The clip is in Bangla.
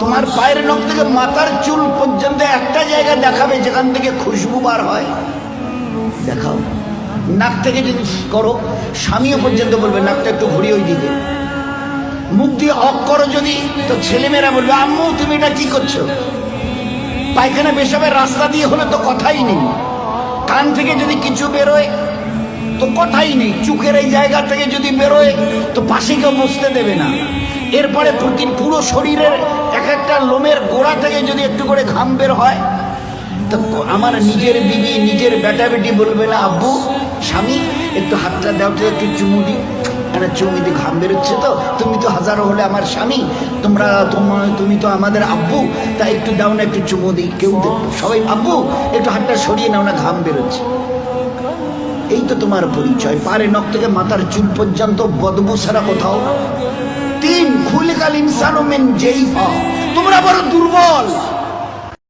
তোমার পায়ের নখ থেকে মাথার চুল পর্যন্ত একটা জায়গা দেখাবে যেখান থেকে খুশবু বার হয়, দেখাও। নাক থেকে যদি করো, স্বামীও পর্যন্ত বলবে নাকটা একটু ঘুরিয়ে ওই দিকে। মুখ দিয়ে অক করো যদি, তো ছেলেমেয়েরা বলবে আম্মু তুমি এটা কি করছো। পায়খানা পেশাবের রাস্তা দিয়ে হলে তো কথাই নেই। কান থেকে যদি কিছু বেরোয় তো কথাই নেই। চোখের এই জায়গা থেকে যদি বেরোয় তো পাশে কেউ বসতে দেবে না। এরপরে পুরো শরীরের এক একটা লোমের গোড়া থেকে যদি একটু করে ঘাম বের হয়, তো আমার নিজের বিবি, নিজের বেটা বেটি বলবে না আব্বু স্বামী একটু হাতটা দাও তো, একটু চুমু দিই, একটা চুমু দিয়ে ঘাম বেরোচ্ছে তো, তুমি তো হাজারো হলে আমার স্বামী, তুমি তো আমাদের আব্বু, তাই একটু দাও না, একটু চুমু দিই। কেউ সবাই আব্বু একটু হাতটা সরিয়ে নাও না, ঘাম বেরোচ্ছে। এই তো তোমার পরিচয়। পারে নখ থেকে মাথার চুল পর্যন্ত বদবু ছাড়া কোথাও। তিন খুলিকাল ইনসানু মিন জাইফা, তোমরা বড় দুর্বল।